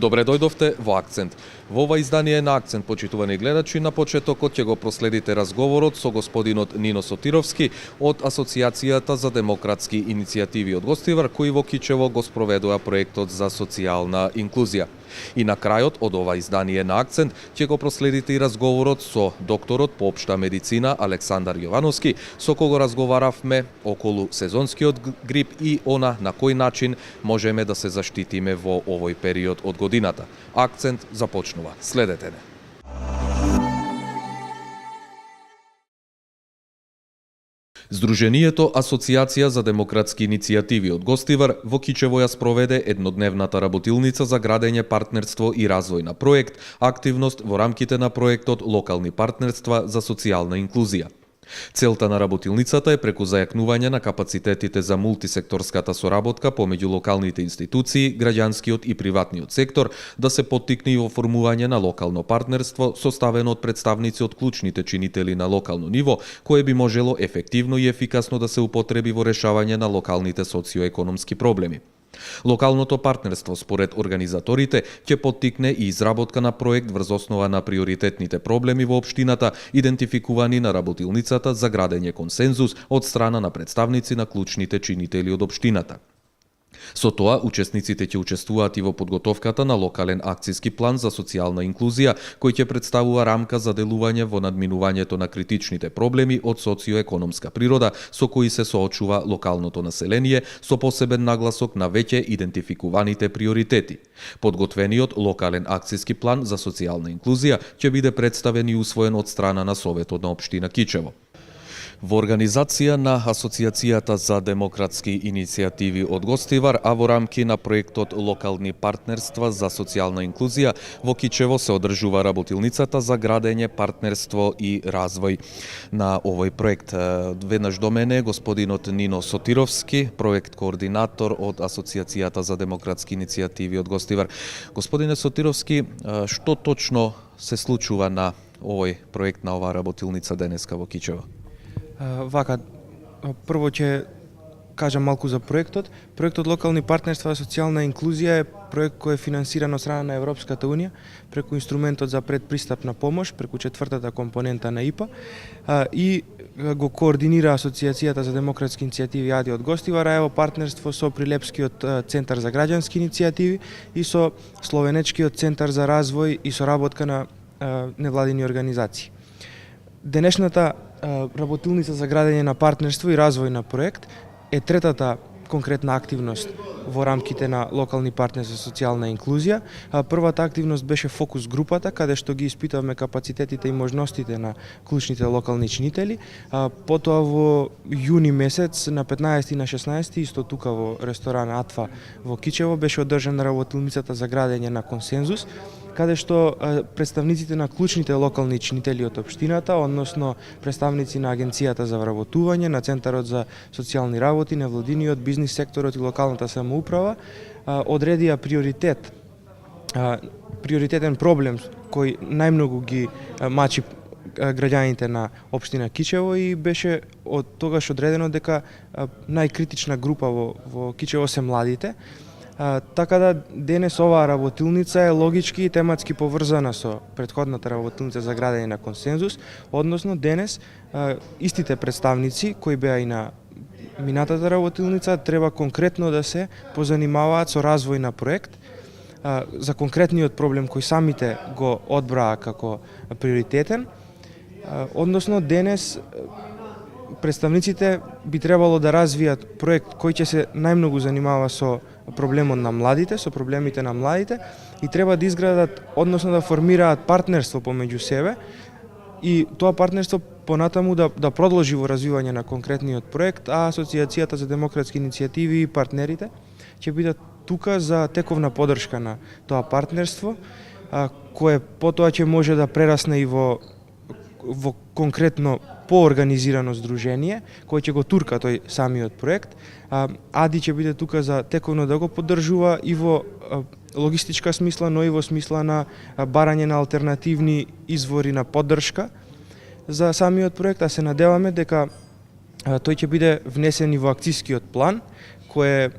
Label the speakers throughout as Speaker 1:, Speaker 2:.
Speaker 1: Добре дојдовте во Акцент. Во ова издание на Акцент, почитувани гледачи, на почетокот ќе го проследите разговорот со господинот Нино Сотировски од Асоцијацијата за демократски иницијативи од Гостивар, кои во Кичево го спроведува проектот за социјална инклузија. И на крајот од ова издание на Акцент ќе го проследите и разговорот со докторот по општа медицина Александар Јовановски, со кого разговаравме околу сезонскиот грип и она на кој начин можеме да се заштитиме во овој период од годината. Акцент започнува. Следете не. Здруженијето Асоцијација за демократски иницијативи од Гостивар во Кичево ја спроведе еднодневната работилница за градење партнерство и развој на проект, активност во рамките на проектот Локални партнерства за социјална инклузија. Целта на работилницата е преку зајакнување на капацитетите за мултисекторската соработка помеѓу локалните институции, граѓанскиот и приватниот сектор да се поттикне и во формување на локално партнерство составено од представници од клучните чинители на локално ниво, кое би можело ефективно и ефикасно да се употреби во решавање на локалните социоекономски проблеми. Локалното партнерство, според организаторите, ќе поттикне и изработка на проект врз основа на приоритетните проблеми во општината, идентификувани на работилницата за градење консензус од страна на представници на клучните чинители од општината. Со тоа, учесниците ќе учествуваат и во подготовката на локален акцијски план за социјална инклузија, кој ќе представува рамка за делување во надминувањето на критичните проблеми од социоекономска природа со кои се соочува локалното население, со посебен нагласок на веќе идентификуваните приоритети. Подготвениот локален акцијски план за социјална инклузија ќе биде представен и усвоен од страна на Советот на општина Кичево. Во организација на Асоцијацијата за демократски иницијативи од Гостивар, а во рамки на проектот Локални партнерства за социјална инклузија, во Кичево се одржува работилницата за градење партнерство и развој на овој проект. Веднаш до мене господинот Нино Сотировски, проект координатор од Асоцијацијата за демократски иницијативи од Гостивар. Господине Сотировски, што точно се случува на овој проект, на оваа работилница денеска во Кичево?
Speaker 2: Вака, прво ќе кажам малку за проектот. Проектот Локални партнерства за социјална инклузија е проект кој е финансиран од страна на Европската унија преку инструментот за предпристапна помош, преку четвртата компонента на ИПА и го координира Асоцијацијата за демократски иницијативи АД од Гостивар, а е во партнерство со Прилепскиот центар за граѓански иницијативи и со Словенечкиот центар за развој и соработка на невладини организации. Денешната работилница за градење на партнерство и развој на проект е третата конкретна активност во рамките на Локални партнерства за социјална инклузија. Првата активност беше фокус групата, каде што ги испитавме капацитетите и можностите на клучните локални чинители. Потоа во јуни месец, на 15 и на 16, исто тука во ресторан Атва во Кичево, беше одржана работилницата за градење на консензус, каде што представниците на клучните локални чинители од општината, односно представници на Агенцијата за вработување, на Центарот за социјални работи, невладиниот, бизнис секторот и локалната самоуправа, одредија приоритетен проблем кој најмногу ги мачи граѓаните на општина Кичево и беше од тогаш одредено дека најкритична група во Кичево се младите. Така да денес оваа работилница е логички и тематски поврзана со претходната работилница за градење на консензус, односно денес истите представници кои беа и на минатата работилница треба конкретно да се позанимаваат со развој на проект, за конкретниот проблем кој самите го одбраа како приоритетен, односно денес представниците би требало да развијат проект кој ќе се најмногу занимава со проблемот на младите, со проблемите на младите и треба да изградат, односно да формираат партнерство помеѓу себе и тоа партнерство понатаму да продолжи во развивање на конкретниот проект, а Асоцијацијата за демократски иницијативи и партнерите ќе бидат тука за тековна поддршка на тоа партнерство, кое потоа ќе може да прерасне и во конкретно поорганизирано здружение, кој ќе го турка тој самиот проект. АДИ ќе биде тука за тековно да го поддржува и во логистичка смисла, но и во смисла на барање на алтернативни извори на поддршка за самиот проект, а се надеваме дека тој ќе биде внесен и во акцискиот план, кој е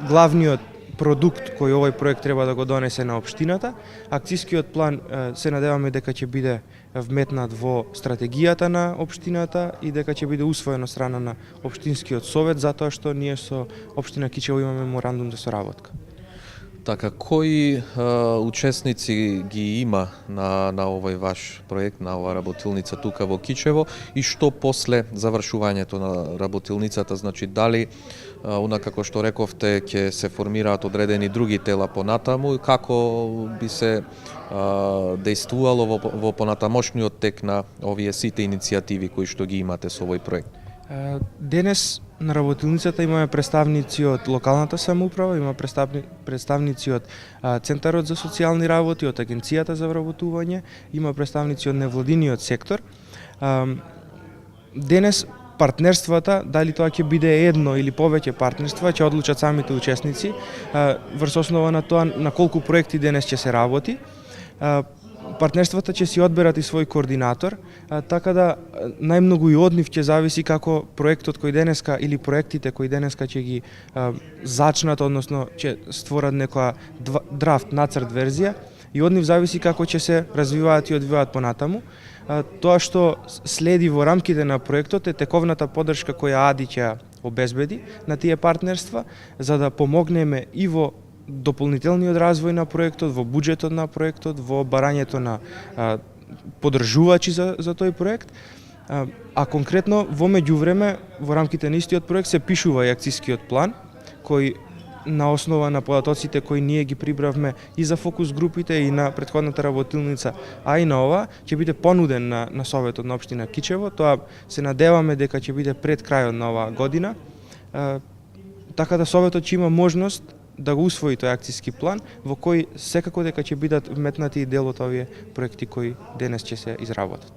Speaker 2: главниот продукт кој овој проект треба да го донесе на општината. Акцискиот план се надеваме дека ќе биде вметнат во стратегијата на општината и дека ќе биде усвоен од страна на општинскиот совет, затоа што ние со општина Кичево имаме меморандум за соработка.
Speaker 1: Така, кои учесници ги има на овој ваш проект, на оваа работилница тука во Кичево и што после завршувањето на работилницата, значи дали како што рековте ќе се формираат одредени други тела понатаму и како би се дејствувало во понатамошниот тек на овие сите иницијативи кои што ги имате со овој проект?
Speaker 2: Денес на работилницата имаме представници од локалната самоуправа, има представници од Центарот за социјални работи, од Агенцијата за вработување, има представници од невладиниот сектор. Денес партнерствата, дали тоа ќе биде едно или повеќе партнерства, ќе одлучат самите учесници врз основа на тоа на колку проекти денес ќе се работи. Партнерствата ќе си одберат и свој координатор, така да најмногу и од нив ќе зависи како проектот кој денеска или проектите кои денеска ќе ги зачнат, односно ќе створат некоја драфт, нацрт верзија, и од нив зависи како ќе се развиваат и одвиваат понатаму. Тоа што следи во рамките на проектот е тековната поддршка која АДИ ќе обезбеди на тие партнерства, за да помогнеме и во дополнителниот развој на проектот, во буџетот на проектот, во барањето на поддржувачи за тој проект. А конкретно во меѓувреме во рамките на истиот проект се пишува и акцискиот план кој на основа на податоците кои ние ги прибравме и за фокус групите и на претходната работилница, а и на ова, ќе биде понуден на Советот на општина Кичево. Тоа се надеваме дека ќе биде пред крајот на оваа година, така да Советот ќе има можност да го усвои тој акциски план, во кој секако дека ќе бидат вметнати и дел од овие проекти кои денес ќе се изработат.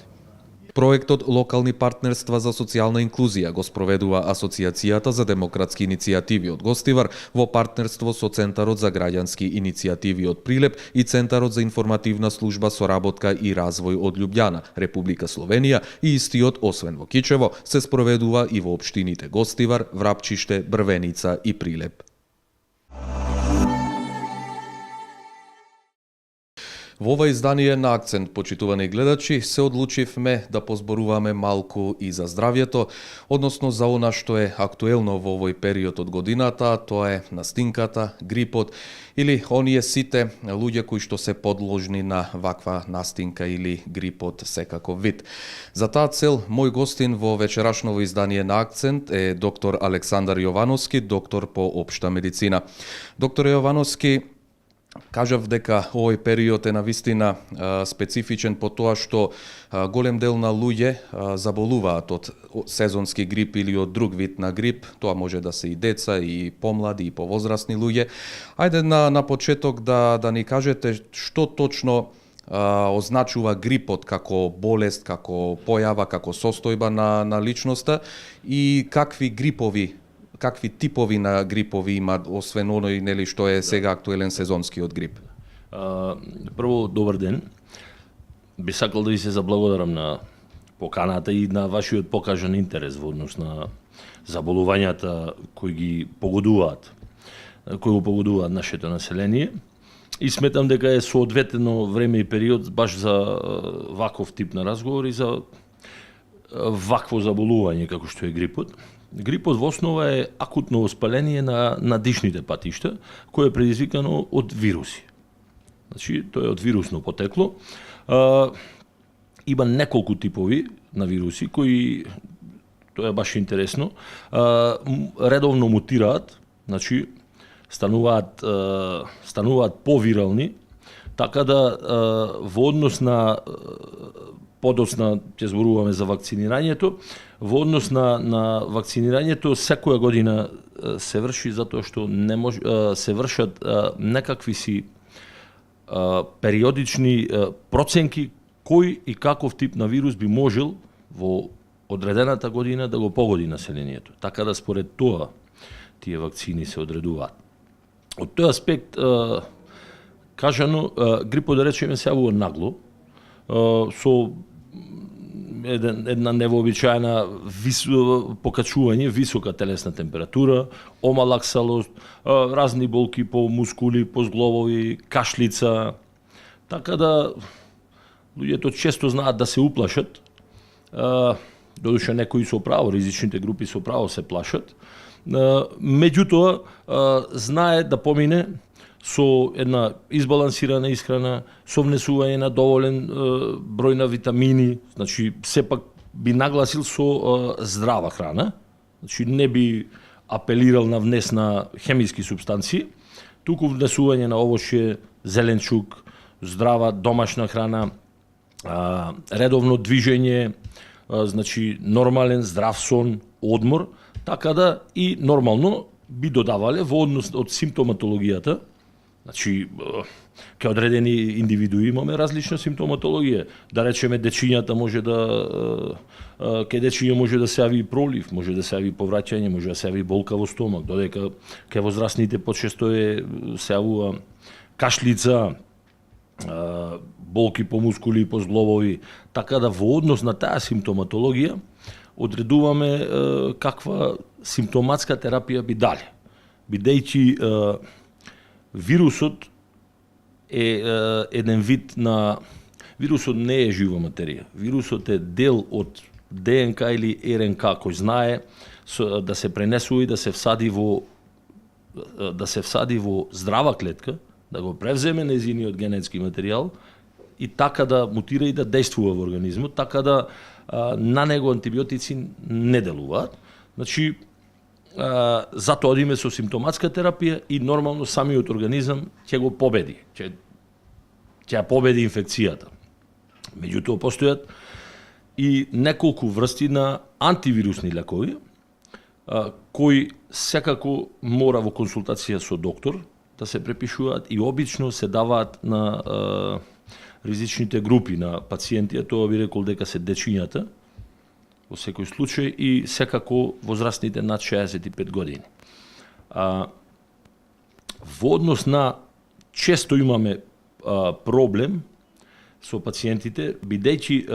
Speaker 1: Проектот Локални партнерства за социјална инклузија го спроведува Асоцијацијата за демократски иницијативи од Гостивар во партнерство со Центарот за граѓански иницијативи од Прилеп и Центарот за информативна служба соработка и развој од Љубљана, Република Словенија, и истиот освен во Кичево се спроведува и во општините Гостивар, Врапчиште, Брвеница и Прилеп. Во ова издание на Акцент, почитувани гледачи, се одлучивме да позборуваме малку и за здравјето, односно за она што е актуелно во овој период од годината, тоа е настинката, грипот или оние сите луѓе кои што се подложни на ваква настинка или грипот секаков вид. За таа цел, мој гостин во вечерашново издание на Акцент е доктор Александар Јовановски, доктор по општа медицина. Доктор Јовановски, кажав дека овој период е навистина специфичен по тоа што голем дел на луѓе заболуваат од сезонски грип или од друг вид на грип. Тоа може да се и деца, и помлади, и повозрасни луѓе. Ајде на почеток да ни кажете што точно означува грипот како болест, како појава, како состојба на личноста и какви типови на грипови има, освен оној нели што е сега актуелен сезонскиот грип?
Speaker 3: Прво, добар ден. Би сакал да ви се заблагодарам на поканата и на вашиот покажан интерес во однос на заболувањата кои ги погодуваат нашето население. И сметам дека е соодветно време и период баш за ваков тип на разговор и за вакво заболување како што е грипот. Грипот во основа е акутно воспаление на дишните патишта, кое е предизвикано од вируси. Значи, тоа е од вирусно потекло. Има неколку типови на вируси кои, тоа е баш интересно, редовно мутираат, значи стануваат повирални, така да во однос на подоцна ќе зборуваме за вакцинирањето. Во однос на вакцинирањето секоја година се врши затоа што не може се вршат некакви си периодични проценки кој и каков тип на вирус би можел во одредената година да го погоди населението. Така да според тоа тие вакцини се одредуваат. Од тој аспект кажано, грипот да речеме се јавува нагло, со една невообичаена покачување, висока телесна температура, омалаксалост, разни болки по мускули, по зглобови, кашлица. Така да луѓето често знаат да се уплашат. Додуше некои со право, ризичните групи со право се плашат. Меѓутоа знае да помине со една избалансирана исхрана, со внесување на доволен број на витамини, значи сепак би нагласил со здрава храна, значи не би апелирал на внес на хемиски супстанции, туку внесување на овошје, зеленчук, здрава домашна храна, редовно движење, значи нормален здрав сон, одмор, така да и нормално би додавале во однос од симптоматологијата. Значи, ке одредени индивидуи имаме различна симптоматологија. Да речеме, дечињата може да ке дечиња може да се јави пролив, може да се јави повраќање, може да се јави болка во стомак, додека ке возрастните почесто се јавува кашлица, болки по мускули и по зглобови. Така да во однос на таа симптоматологија одредуваме каква симптоматска терапија би дали. Бидејќи вирусот е еден вид на... Вирусот не е жива материја. Вирусот е дел од ДНК или РНК кој знае да се пренесува и да се всади во здрава клетка, да го превземе нејзиниот генетски материјал и така да мутира и да действува во организмот, така да на него антибиотици не делуваат. Значи, затоа одиме со симптоматска терапија и нормално самиот организам ќе го победи, ќе ја победи инфекцијата. Меѓутоа постојат и неколку врсти на антивирусни лекови, кои секако мора во консултација со доктор да се препишуваат и обично се даваат на ризичните групи на пациенти, тоа би рекол дека се дечињата, во секој случај, и секако возрастните над 65 години. Во однос на често имаме проблем со пациентите, бидејќи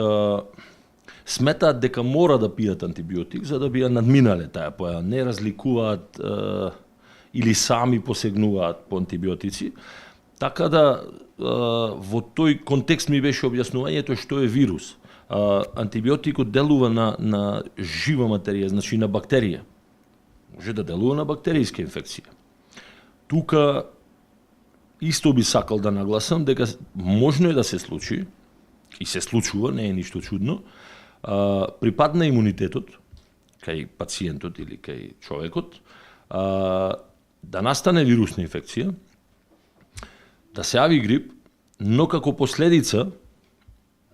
Speaker 3: сметаат дека мора да пијат антибиотик за да би ја надминале таа појава, не разликуваат или сами посегнуваат по антибиотици. Така да во тој контекст ми беше објаснувањето што е вирус. Антибиотикот делува на жива материја, значи на бактерија. Може да делува на бактеријска инфекција. Тука исто би сакал да нагласам дека можно е да се случи, и се случува, не е ништо чудно, при пад на имунитетот, кај пациентот или кај човекот, да настане вирусна инфекција, да се јави грип, но како последица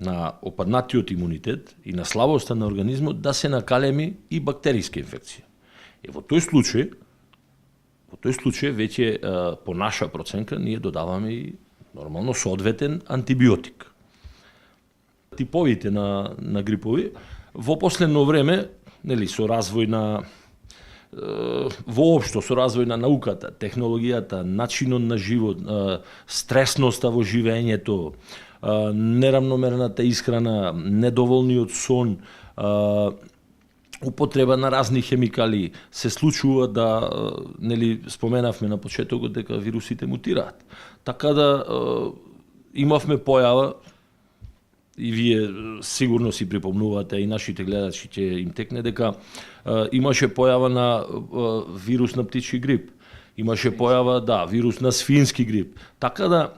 Speaker 3: на опаднатиот имунитет и на слабоста на организмот да се накалеми и бактеријска инфекција. Во тој случај веќе по наша проценка ние додаваме и нормално соодветен антибиотик. Типовите на грипови во последно време, нели, со развој на воопшто со развој на науката, технологијата, начинот на живот, стресноста во живењето, неравномерната исхрана, недоволниот сон, употреба на разни хемикали, се случува да, нели, споменавме на почетокот дека вирусите мутираат. Така да имавме појава, и вие сигурно си припомнувате, и нашите гледачи ќе им текне, дека имаше појава на вирус на птичји грип. Имаше појава, вирус на свински грип. Така да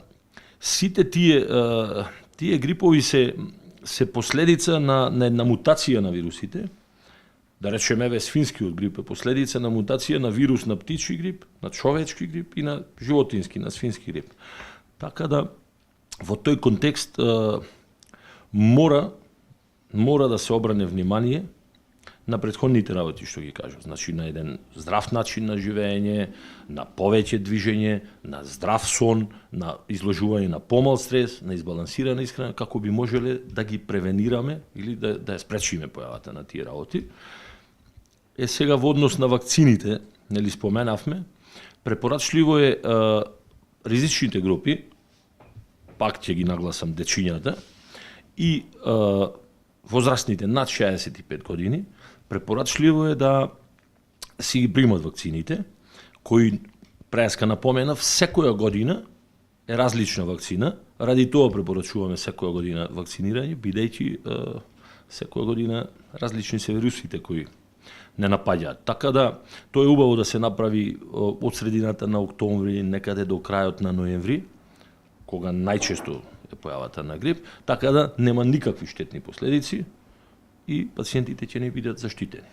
Speaker 3: сите тие грипови се последица на една мутација на вирусите. Да речеме, свинскиот грип е последица на мутација на вирус на птичји грип, на човечки грип и на животински, на свински грип. Така да во тој контекст мора мора да се обране внимание на претходните работи што ги кажав. Значи на еден здрав начин на живење, на повеќе движење, на здрав сон, на изложување на помал стрес, на избалансирана исхрана, како би можеле да ги превенираме или да ја спречиме појавата на тие работи. Сега во однос на вакцините, нели споменавме, препорачливо е ризичните групи, пак ќе ги нагласам дечињата, и возрастните над 65 години, препорачливо е да си ги примат вакцините, кои преска напоменав, секоја година е различна вакцина, ради тоа препорачуваме секоја година вакцинирање, бидејќи секоја година различни се вирусите кои не напаѓаат. Така да, тоа е убаво да се направи од средината на октомври, некаде до крајот на ноември, кога најчесто е појавата на грип, така да нема никакви штетни последици и пациентите ќе не бидат заштитени.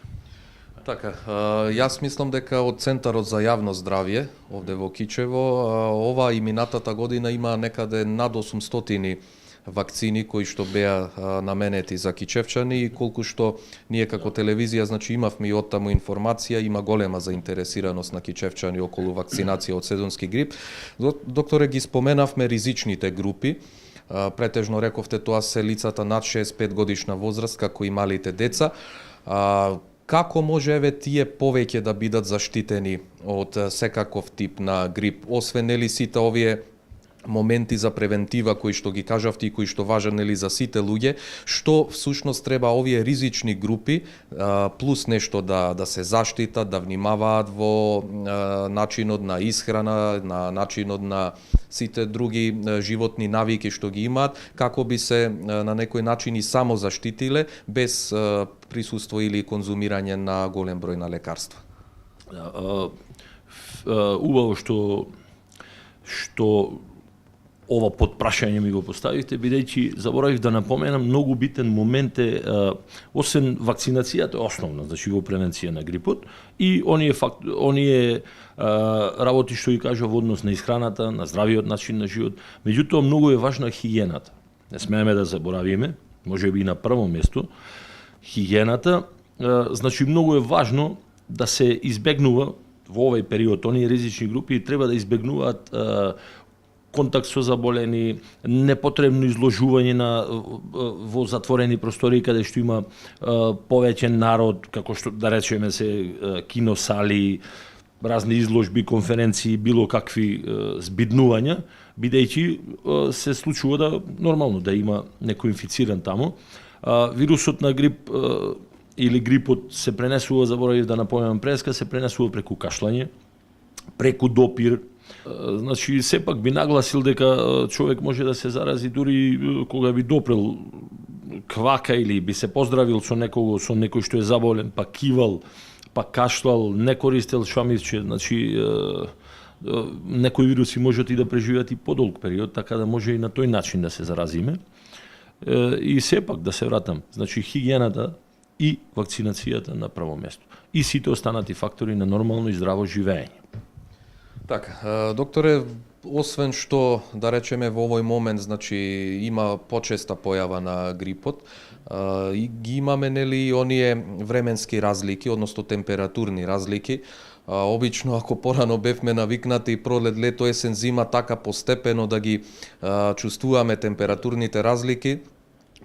Speaker 1: Така, јас мислам дека од Центарот за јавно здравје, овде во Кичево, ова и минатата година има некаде над 800 вакцини кои што беа наменети за кичевчани и колку што ние како телевизија значи имавме и оттаму информација, има голема заинтересираност на кичевчани околу вакцинација од сезонски грип. Докторе, ги споменавме ризичните групи. Претежно рековте тоа се лицата над 65 годишна возраст, како и малите деца. Како може еве тие повеќе да бидат заштитени од секаков тип на грип, освен нели сите овие моменти за превентива кои што ги кажавте и кои што важат нели за сите луѓе, што всушност треба овие ризични групи плюс нешто да се заштитат, да внимаваат во начинот на исхрана, на начинот на сите други животни навики што ги имаат, како би се на некој начин и само заштитиле без присуство или конзумирање на голем број на лекарства.
Speaker 3: Убаво што ова подпрашање ми го поставивте, бидејќи заборавив да напоменам, многу битен момент е, освен вакцинацијата е основна, значи во превенција на грипот, и оние работи што ги кажа во однос на исхраната, на здравиот начин на живот. Меѓутоа, многу е важна хигиената. Не смееме да заборавиме, може би на прво место, хигиената, значи многу е важно да се избегнува во овој период, оние ризични групи треба да избегнуваат контакт со заболени, непотребно изложување во затворени простори каде што има повеќе народ, како што да речеме се киносали, разни изложби, конференции, било какви збиднувања, бидејќи се случува да нормално да има некој инфициран таму. Вирусот на грип или грипот се пренесува, заборавив да напоменам преска, се пренесува преку кашлање, преку допир. Значи, сепак би нагласил дека човек може да се зарази дури кога би допрел квака или би се поздравил со некој што е заболен, па кивал, па кашлал, не користел шамирче, значи некои вируси можат и да преживеат и подолг период, така да може и на тој начин да се заразиме. И сепак да се вратам, значи хигиената и вакцинацијата на прво место. И сите останати фактори на нормално и здраво живење.
Speaker 1: Така, докторе, освен што, да речеме, во овој момент, значи, има почеста појава на грипот, и ги имаме, нели, оние временски разлики, односно температурни разлики. Обично, ако порано бевме навикнати пролет, лето, есен, зима, така постепено да ги чувствуваме температурните разлики,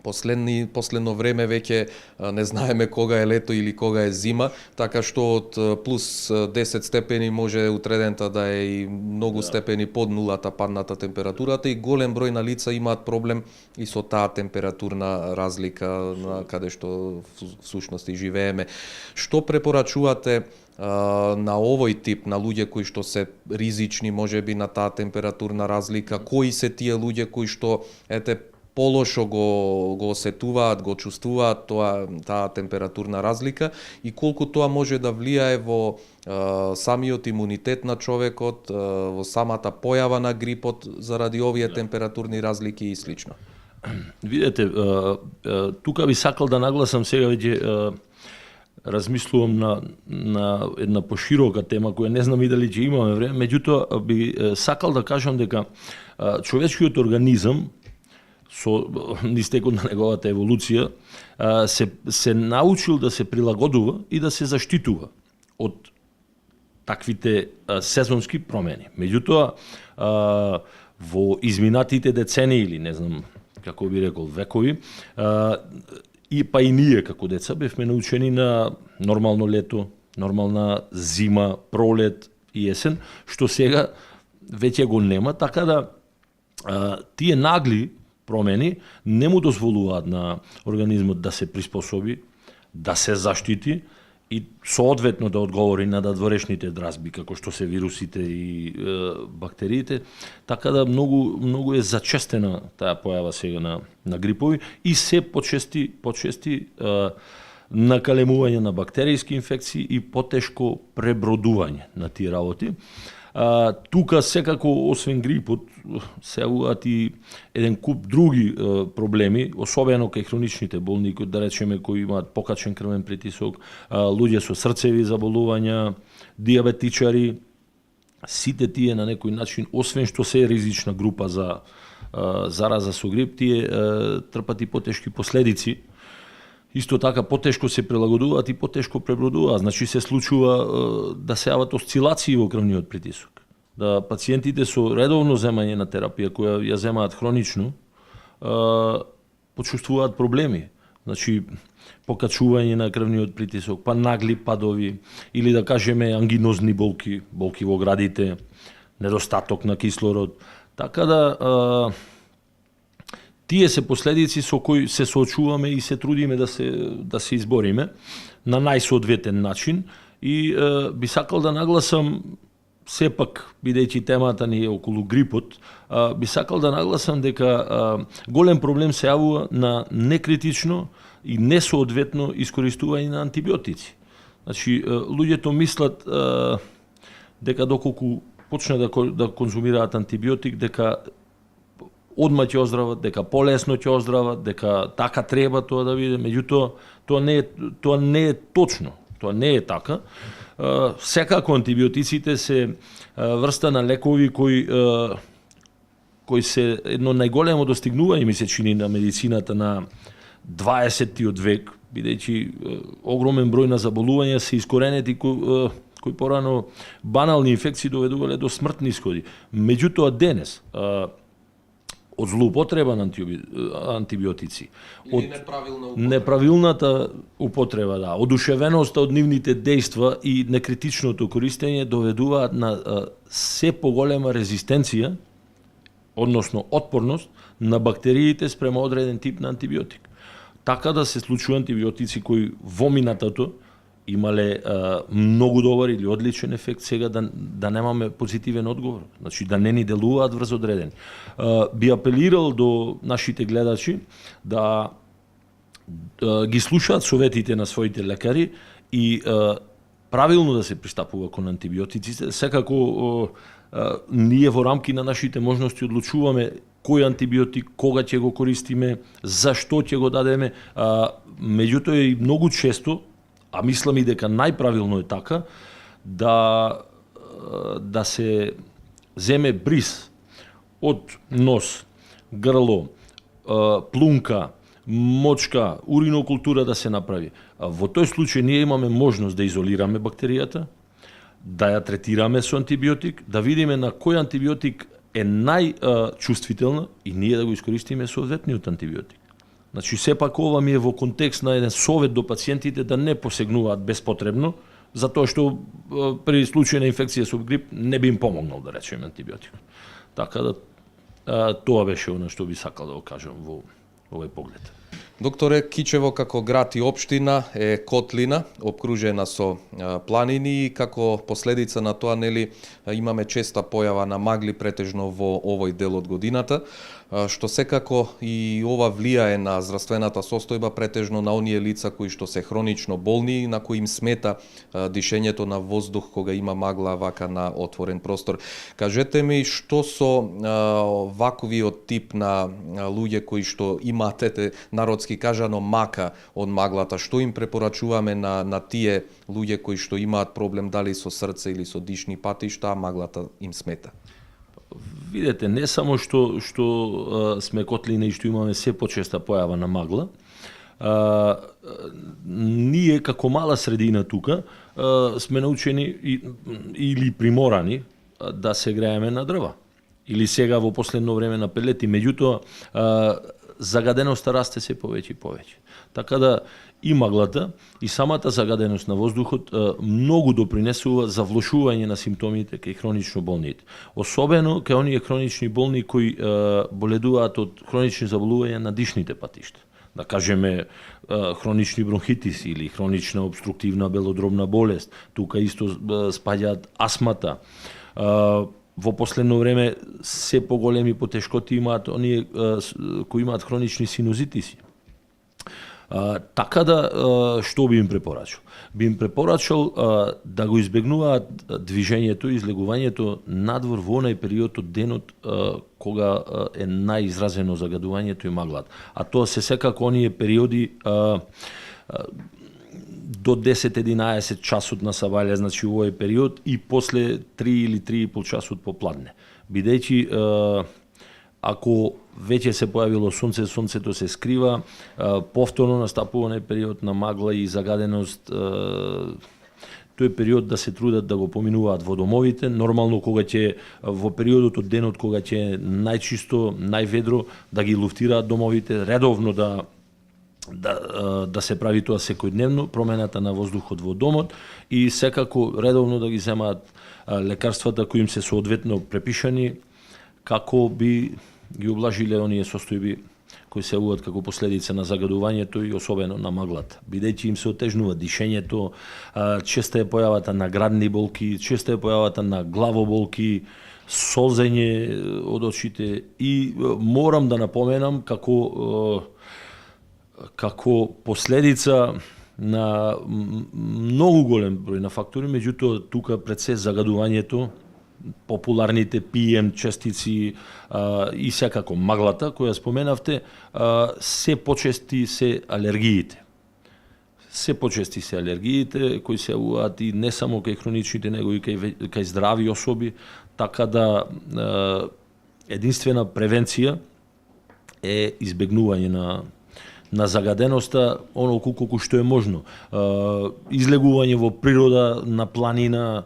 Speaker 1: последно време веќе не знаеме кога е лето или кога е зима, така што од плюс 10 степени може утредента да е и многу степени под нулата падната температурата, и голем број на лица имаат проблем и со таа температурна разлика на каде што всушност и живееме. Што препорачувате на овој тип на луѓе кои што се ризични можеби на таа температурна разлика, кои се тие луѓе кои што полошо го осетуваат, го чувствуваат таа температурна разлика, и колку тоа може да влијае во самиот имунитет на човекот, во самата појава на грипот заради овие температурни разлики и слично.
Speaker 3: Видете, тука би сакал да нагласам сега веќе размислувам на една поширока тема која не знам и дали ќе имаме време, меѓутоа би сакал да кажам дека човечкиот организам со нистекот на неговата еволуција се научил да се прилагодува и да се заштитува од таквите сезонски промени. Меѓутоа, во изминатите децении или не знам како би рекол векови, и ние како деца бевме научени на нормално лето, нормална зима, пролет и есен, што сега веќе го нема, така да тие нагли промени не му дозволуваат на организмот да се приспособи, да се заштити и соодветно да одговори на надворешните дразби, како што се вирусите и бактериите. Така да многу е зачестена таа појава сега на грипови и се почести накалемување на бактеријски инфекции и потешко пребродување на тие работи. Тука секако, освен грипот, се јавуваат и еден куп други проблеми, особено кај хроничните болни, да речеме, кои имаат покачен крвен притисок, луѓе со срцеви заболувања, диабетичари, сите тие на некој начин, освен што се е ризична група за зараза со грип, тие трпат и потешки последици. Исто така потешко се прилагодуваат и потешко пребродуваат. Значи се случува да се јават осцилации во крвниот притисок. Да пациентите со редовно земање на терапија, која ја земаат хронично, почувствуваат проблеми. Значи покачување на крвниот притисок, па нагли падови, или да кажеме ангинозни болки, болки во градите, недостаток на кислород. Така да тие се последици со кои се соочуваме и се трудиме да се избориме на најсоодветен начин и би сакал да нагласам сепак, бидејќи темата ни е околу грипот, би сакал да нагласам дека голем проблем се јавува на некритично и несоодветно искористување на антибиотици. Значи, луѓето мислат дека доколку почне да конзумираат антибиотик, дека одма ќе оздрават, дека полесно ќе оздрават, дека така треба тоа да биде, меѓутоа тоа не е точно. Тоа не е така. Секако антибиотиците се врста на лекови кои се едно најголемо достигнување, ми се чини, на медицината на 20-тиот век, бидејќи огромен број на заболувања се искоренети кои порано банални инфекции доведувале до смртни исходи. Меѓутоа денес од злоупотреба на антибиотици, од неправилната употреба, одушевеноста од нивните дејства и некритичното користење доведуваат на се поголема резистенција, односно отпорност на бактериите спрема одреден тип на антибиотик. Така да се случува антибиотици кои во минатото имале многу добар или одличен ефект, сега да немаме позитивен одговор, значи да не ни делуваат врз одредени. Би апелирал до нашите гледачи да ги слушаат советите на своите лекари и правилно да се пристапува кон антибиотиците. Секако ние во рамки на нашите можности одлучуваме кој антибиотик, кога ќе го користиме, зашто ќе го дадеме, меѓутоа и многу често, а мислам и дека најправилно е така, да се земе бриз од нос, грло, плунка, мочка, уринокултура да се направи. Во тој случај ние имаме можност да изолираме бактеријата, да ја третираме со антибиотик, да видиме на кој антибиотик е најчувствителна и ние да го искористиме соодветниот антибиотик. Значи, сепак ова ми е во контекст на еден совет до пациентите да не посегнуваат беспотребно, затоа што при случај на инфекција со грип не би им помогнал, да речеме, антибиотик. Така да тоа беше она што би сакал да го кажам во овој поглед.
Speaker 1: Докторе, Кичево како град и општина е котлина, обкружена со планини и како последица на тоа, нели, имаме честа појава на магли претежно во овој дел од годината, што секако и ова влијае на здравствената состојба претежно на оние лица кои што се хронично болни и на кои им смета дишењето на воздух кога има магла вака на отворен простор. Кажете ми, што со ваковиот тип на луѓе кои што имаат, народски кажано, мака од маглата, што им препорачуваме на тие луѓе кои што имаат проблем дали со срце или со дишни патишта, а маглата им смета?
Speaker 3: видете, не само што сме котлина и што имаме се почеста појава на магла, ние како мала средина тука сме научени или приморани да се грееме на дрва. Или сега во последно време на пелети. Меѓутоа, загаденоста расте се повеќе и повеќе. Така да и маглата и самата загаденост на воздухот многу допринесува за влошување на симптомите кај хронично болните. Особено кај оние хронични болни кои боледуваат од хронични заболувања на дишните патишта. Да кажеме хронични бронхитиси или хронична обструктивна белодробна болест. Тука исто спаѓаат астмата. Во последно време се поголеми потешкоти имаат оние кои имаат хронични синузитиси. Така да, што би им препорачал? Би им препорачал да го избегнуваат движењето и излегувањето надвор во онај период од денот кога е најизразено загадувањето и маглата. А тоа се секако оние периоди до 10-11 часот на сабаља, значи овој период, и после 3 или 3,5 часот попладне. Бидејќи ако веќе се појавило сонце, сонцето се скрива, повторно настапува онај период на магла и загаденост, тој период да се трудат да го поминуваат во домовите, нормално кога ќе во периодот од денот кога ќе најчисто, најведро да ги луфтираат домовите, редовно да се прави тоа секојдневно, промената на воздухот во домот и секако редовно да ги земаат лекарствата кои им се соодветно препишани, како би ги облажиле оние состојби кои се јавуваат како последица на загадувањето и особено на маглата. Бидејќи им се отежнува дишењето, честа е појавата на градни болки, честа е појавата на главоболки, солзење од очите и морам да напоменам како последица на многу голем број на фактори, меѓутоа тука пред се загадувањето, популарните PM честици и секако маглата која споменавте, се почести се алергиите. Се почести се алергиите кои се јавуваат и не само кај хроничните, него и кај здрави особи, така да единствена превенција е избегнување на загаденоста онолку колку што е можно. Излегување во природа, на планина,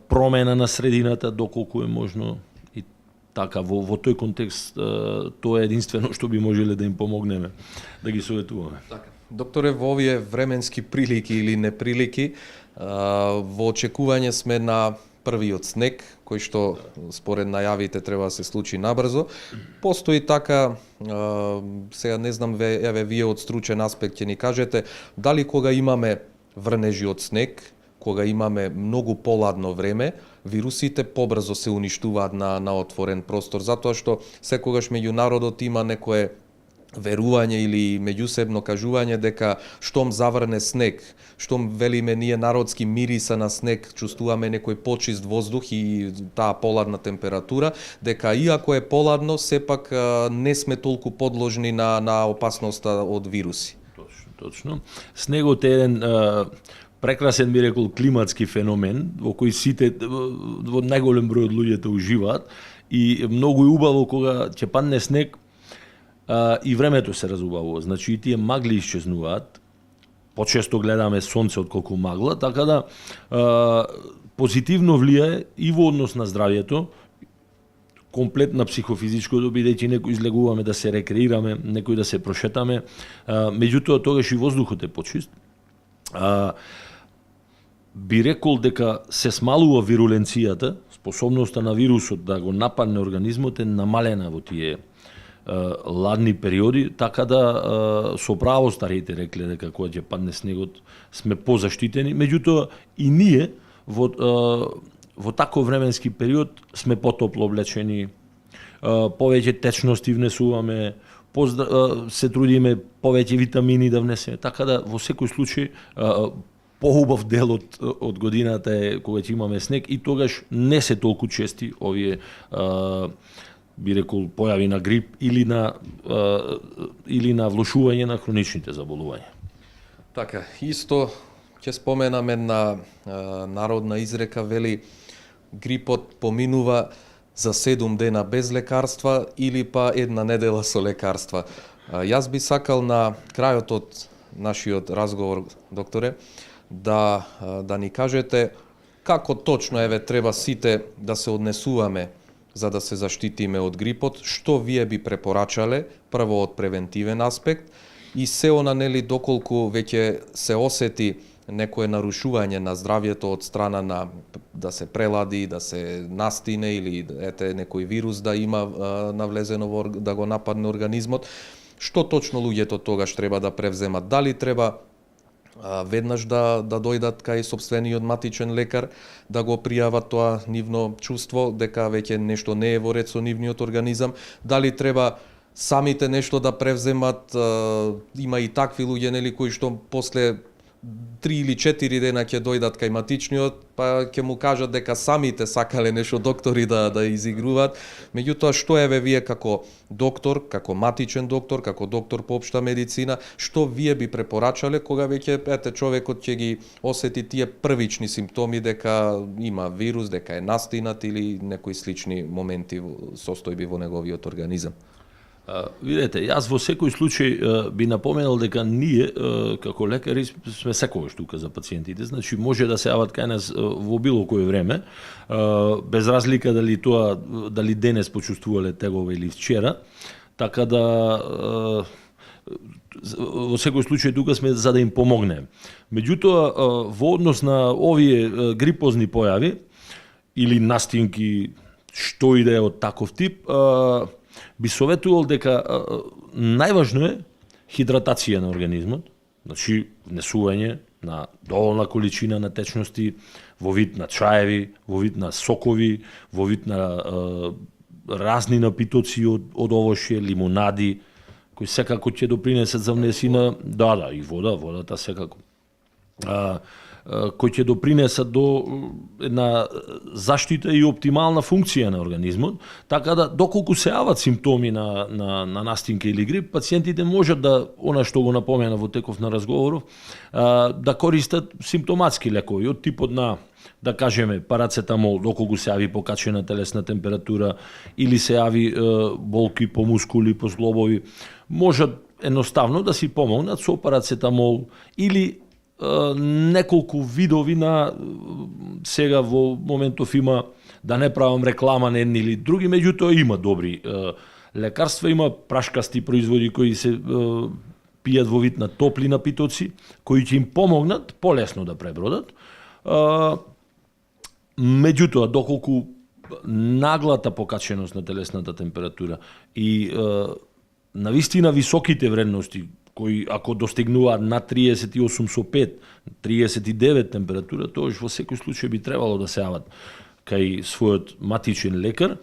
Speaker 3: промена на средината доколку е можно и така во тој контекст тоа е единствено што би можеле да им помогнеме, да ги советуваме.
Speaker 1: Така. Докторе, во овие временски прилики или неприлики, во очекување сме на првиот снег, кој што според најавите треба да се случи набрзо. Постои така, сега не знам, вие од стручен аспект ќе ни кажете, дали кога имаме врнежи од снег, кога имаме многу поладно време, вирусите побрзо се уништуваат на отворен простор, затоа што секогаш меѓу народот има некое верување или меѓусебно кажување дека штом заврне снег, штом велиме ние народски мириса на снег, чувствуваме некој почист воздух и таа поладна температура, дека иако е поладно, сепак не сме толку подложни на опасноста од вируси.
Speaker 3: Точно. Снегот е еден прекрасен, би рекол, климатски феномен во кој сите во најголем број од луѓето уживаат и многу е убаво кога ќе падне снег и времето се разубавува. Значи и тие магли исчезнуваат. Почесто гледаме сонце отколку магла, така да позитивно влијае и во однос на здравјето, комплет на психофизичкото, бидејќи некои излегуваме да се рекреираме, некои да се прошетаме, меѓутоа тогаш и воздухот е почист. Би рекол дека се смалува вируленцијата, способноста на вирусот да го нападне организмот е намалена во тие ладни периоди, така да со право старите рекле дека кога ќе падне снегот сме позаштитени, меѓутоа и ние во таков временски период сме потопло облечени, повеќе течности внесуваме, се трудиме повеќе витамини да внесеме, така да во секој случај поубав дел од годината е кога ќе имаме снег и тогаш не се толку чести овие би рекол појави на грип или на влошување на хроничните заболувања.
Speaker 1: Така, исто ќе споменам една народна изрека, вели грипот поминува, за 7 дена без лекарства или па една недела со лекарства. Јас би сакал на крајот од нашиот разговор, докторе, да ни кажете како точно треба сите да се однесуваме за да се заштитиме од грипот, што вие би препорачале, прво од превентивен аспект, и се она доколку веќе се осети некое нарушување на здравјето од страна на да се прелади, да се настине или некој вирус да има навлезено да го нападне организмот, што точно луѓето тогаш треба да превземат? Дали треба веднаш да дојдат кај сопствениот матичен лекар, да го пријават тоа нивно чувство, дека веќе нешто не е во ред со нивниот организам, дали треба самите нешто да превземат, има и такви луѓе, кои што после 3 или 4 дена ќе дојдат кај матичниот, па ќе му кажат дека самите сакале нешто доктори да изигруваат. Меѓутоа, што вие како доктор, како матичен доктор, како доктор по општа медицина, што вие би препорачале кога веќе човекот ќе ги осети тие првични симптоми дека има вирус, дека е настинат или некои слични моменти, состојби во неговиот организам?
Speaker 3: Видете, јас во секој случај би напоменал дека ние, како лекари, сме секогаш тука за пациентите, значи може да се јават кај нас во било кој време, без разлика дали денес почувствувале тегова или вчера, така да во секој случај тука сме за да им помогнеме. Меѓутоа, во однос на овие грипозни појави или настинки, што и да е од таков тип, би советувал дека најважно е хидратација на организмот, значи внесување на доволна количина на течности во вид на чаеви, во вид на сокови, во вид на разни напитоци од овошје, лимонади, кои секако ќе допринесат за внесина, и водата секако, кои ќе допринесат до една заштита и оптимална функција на организмот, така да доколку се јават симптоми на настинка или грип, пациентите можат да, она што го напомена во теков на разговоров, да користат симптоматски лекови од типот на, да кажеме, парацетамол, доколку се јави покачена телесна температура или се јави болки по мускули, по зглобови, можат едноставно да си помогнат со парацетамол или неколку видови на, сега во моментов има, да не правам реклама на едни или други, меѓутоа има добри лекарства, има прашкасти производи кои се пијат во вид на топли напитоци, кои ќе им помогнат полесно да пребродат. Меѓутоа, доколку наглата покаченост на телесната температура и навистина високите вредности, кои ако достигнуваат на 38,5, 39 температура, тоа во секој случај би требало да се јават кај својот матичен лекар,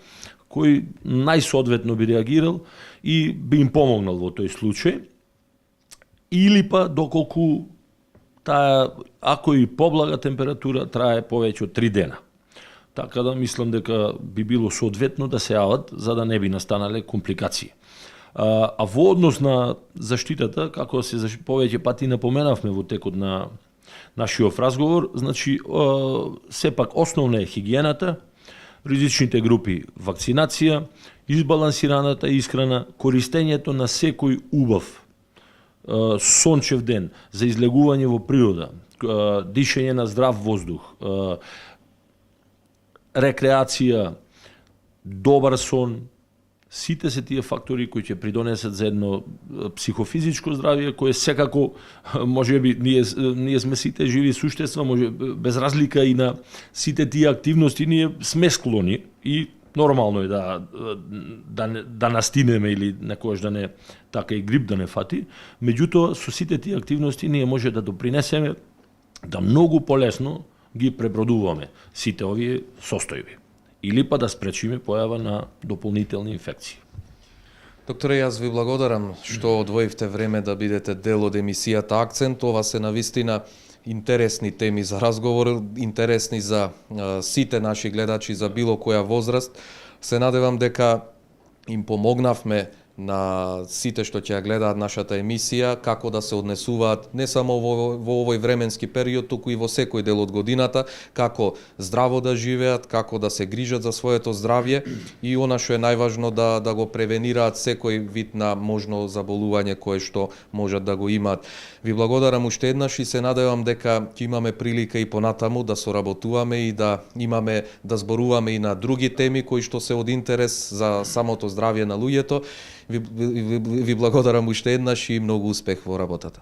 Speaker 3: кој најсоодветно би реагирал и би им помогнал во тој случај, или па доколку таа, ако и поблага температура, трае повеќе од 3 дена. Така да мислам дека би било соодветно да се јават за да не би настанале компликации. А во однос на заштитата, како се повеќе пати напоменавме во текот на нашиот разговор, значи сепак основна е хигиената, ризичните групи вакцинација, избалансираната исхрана, користењето на секој убав сончев ден за излегување во природа, дишење на здрав воздух, рекреација, добар сон, сите се тие фактори кои ќе придонесат за едно психофизичко здравје, кое секако, можеби, ние сме сите живи суштества, може без разлика и на сите тие активности, ние сме склони и нормално е да настинеме или некојаш да не, така и грип да не фати, меѓутоа со сите тие активности ние може да допринесеме да многу полесно ги пребродуваме сите овие состојби или па да спречиме појава на дополнителни инфекции.
Speaker 1: Докторе, јас ви благодарам што одвоивте време да бидете дел од емисијата Акцент. Ова се навистина интересни теми за разговор, интересни за сите наши гледачи, за било која возраст. Се надевам дека им помогнавме на сите што ќе ја гледаат нашата емисија, како да се однесуваат не само во овој временски период, туку и во секој дел од годината, како здраво да живеат, како да се грижат за своето здравје и она што е најважно да го превенираат секој вид на можно заболување кое што можат да го имаат. Ви благодарам уште еднаш и се надевам дека ќе имаме прилика и понатаму да соработуваме и да зборуваме и на други теми кои што се од интерес за самото здравје на луѓето. Ви благодарам уште еднаш и многу успех во работата.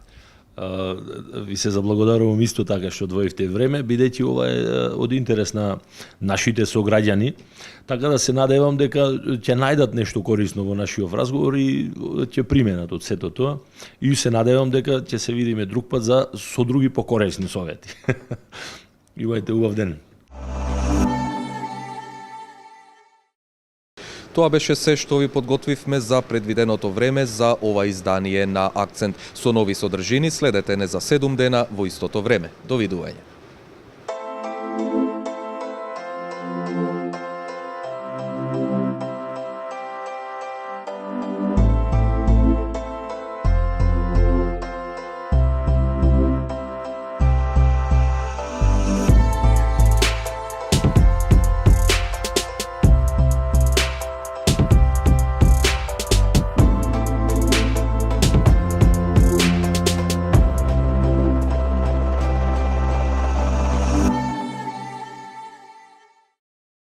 Speaker 3: Ви се заблагодарувам исто така што одвоивте време, бидејќи ова е од интерес на нашите сограѓани, така да се надевам дека ќе најдат нешто корисно во нашиот разговор и ќе применат од сето тоа. И се надевам дека ќе се видиме друг пат со други покорисни совети. Имајте убав ден.
Speaker 1: Тоа беше се што ви подготвивме за предвиденото време за ова издание на Акцент. Со нови содржини следете не за 7 дена во истото време. Довидување.